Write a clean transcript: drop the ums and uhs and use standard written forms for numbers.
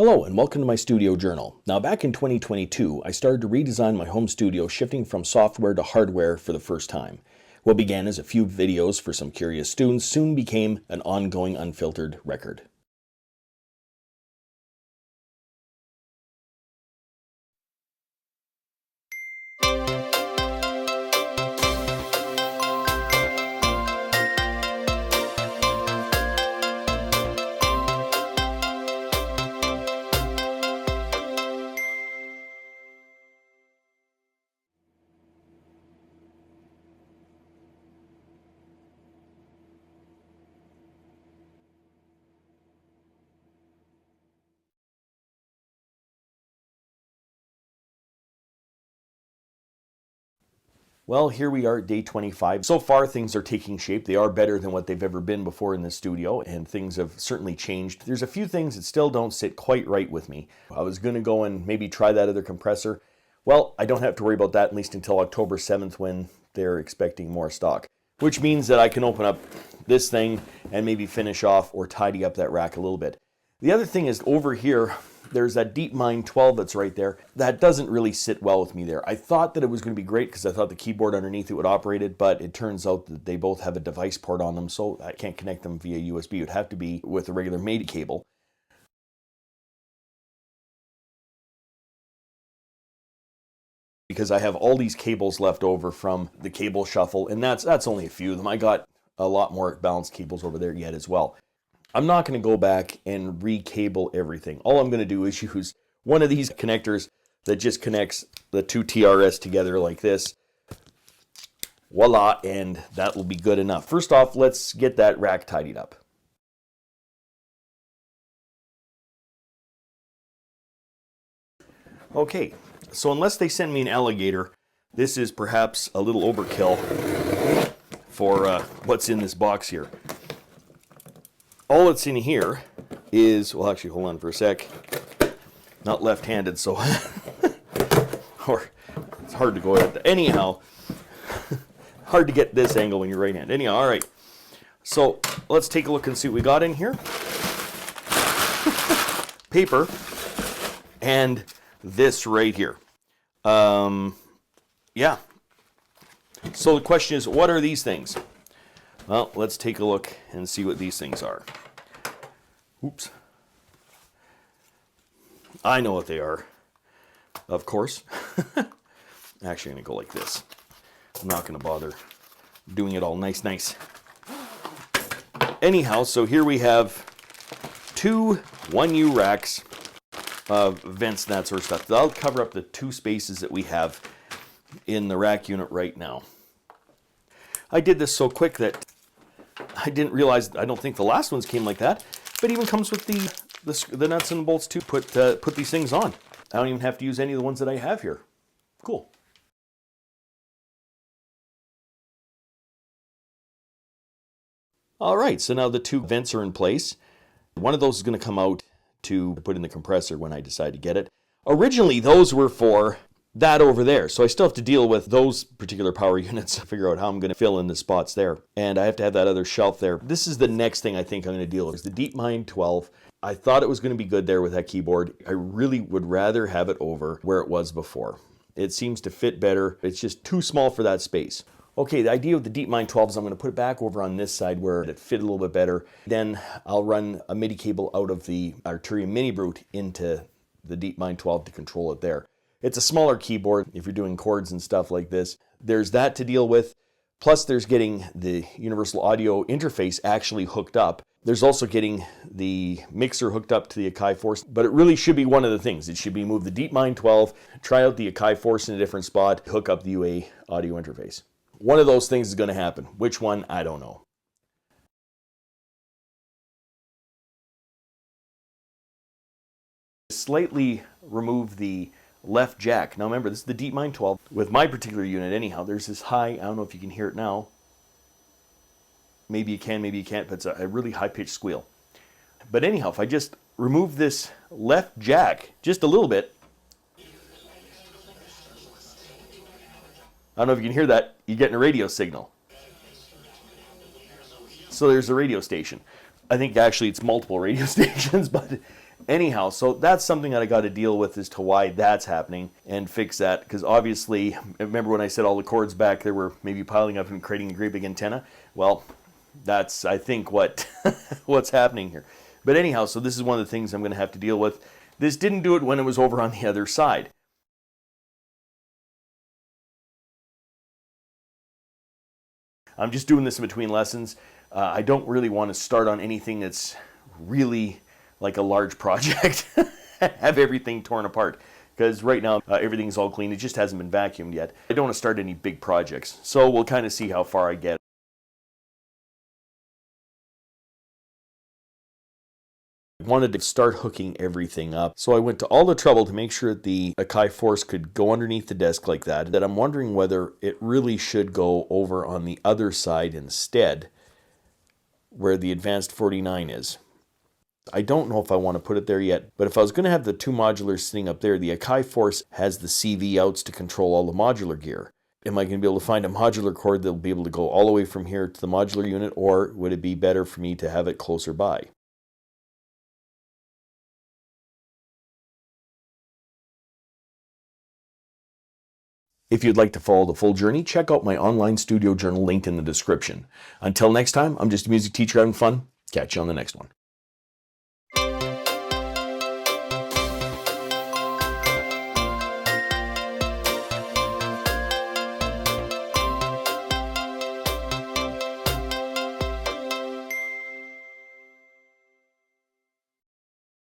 Hello and welcome to my studio journal. Now back in 2022, I started to redesign my home studio, shifting from software to hardware for the first time. What began as a few videos for some curious students soon became an ongoing unfiltered record. Well, here we are at day 25. So far, things are taking shape. They are better than what they've ever been before in this studio, and things have certainly changed. There's a few things that still don't sit quite right with me. I was going to go and maybe try that other compressor. Well, I don't have to worry about that at least until October 7th when they're expecting more stock, which means that I can open up this thing and maybe finish off or tidy up that rack a little bit. The other thing is over here, there's that DeepMind 12 that's right there. That doesn't really sit well with me there. I thought that it was going to be great because I thought the keyboard underneath it would operate it, but it turns out that they both have a device port on them, so I can't connect them via USB. It would have to be with a regular MIDI cable. Because I have all these cables left over from the cable shuffle, and that's only a few of them. I got a lot more balanced cables over there yet as well. I'm not going to go back and re-cable everything. All I'm going to do is use one of these connectors that just connects the two TRS together like this. Voila, and that will be good enough. First off, let's get that rack tidied up. Okay, so unless they send me an alligator, this is perhaps a little overkill for what's in this box here. All that's in here is, well, actually, hold on for a sec. Not left-handed, so, or it's hard to go at that. Anyhow, hard to get this angle when you're right-handed. Anyhow, all right. So let's take a look and see what we got in here. Paper and this right here. Yeah. So the question is, what are these things? Well, let's take a look and see what these things are. Oops. I know what they are, of course. Actually, I'm going to go like this. I'm not going to bother doing it all nice. Anyhow, so here we have two 1U racks of vents and that sort of stuff. That'll cover up the two spaces that we have in the rack unit right now. I did this so quick that I didn't realize, I don't think the last ones came like that, but it even comes with the nuts and bolts to put these things on. I don't even have to use any of the ones that I have here. Cool. All right, so now the two vents are in place. One of those is going to come out to put in the compressor when I decide to get it. Originally, those were for that over there. So I still have to deal with those particular power units to figure out how I'm going to fill in the spots there. And I have to have that other shelf there. This is the next thing I think I'm going to deal with, is the DeepMind 12. I thought it was going to be good there with that keyboard. I really would rather have it over where it was before. It seems to fit better. It's just too small for that space. Okay, the idea of the DeepMind 12 is I'm going to put it back over on this side where it fit a little bit better. Then I'll run a MIDI cable out of the Arturia Mini Brute into the DeepMind 12 to control it there. It's a smaller keyboard if you're doing chords and stuff like this. There's that to deal with. Plus there's getting the universal audio interface actually hooked up. There's also getting the mixer hooked up to the Akai Force, but it really should be one of the things. It should be move the DeepMind 12, try out the Akai Force in a different spot, hook up the UA audio interface. One of those things is going to happen. Which one, I don't know. Slightly remove the left jack. Now remember, this is the DeepMind 12. With my particular unit anyhow, there's this high, I don't know if you can hear it now. Maybe you can, maybe you can't, but it's a really high-pitched squeal. But anyhow, if I just remove this left jack just a little bit, I don't know if you can hear that, you're getting a radio signal. So there's a radio station. I think actually it's multiple radio stations, but Anyhow, so that's something that I got to deal with as to why that's happening and fix that. Because obviously, remember when I said all the cords back there were maybe piling up and creating a great big antenna? Well, that's, I think, what what's happening here. But anyhow, so this is one of the things I'm going to have to deal with. This didn't do it when it was over on the other side. I'm just doing this in between lessons. I don't really want to start on anything that's really like a large project, have everything torn apart. Because right now everything's all clean, it just hasn't been vacuumed yet. I don't want to start any big projects, so we'll kind of see how far I get. I wanted to start hooking everything up, so I went to all the trouble to make sure that the Akai Force could go underneath the desk like that. That I'm wondering whether it really should go over on the other side instead, where the Advanced 49 is. I don't know if I want to put it there yet, but if I was going to have the two modulars sitting up there, the Akai Force has the CV outs to control all the modular gear. Am I going to be able to find a modular cord that will be able to go all the way from here to the modular unit, or would it be better for me to have it closer by? If you'd like to follow the full journey, check out my online studio journal linked in the description. Until next time, I'm just a music teacher having fun. Catch you on the next one.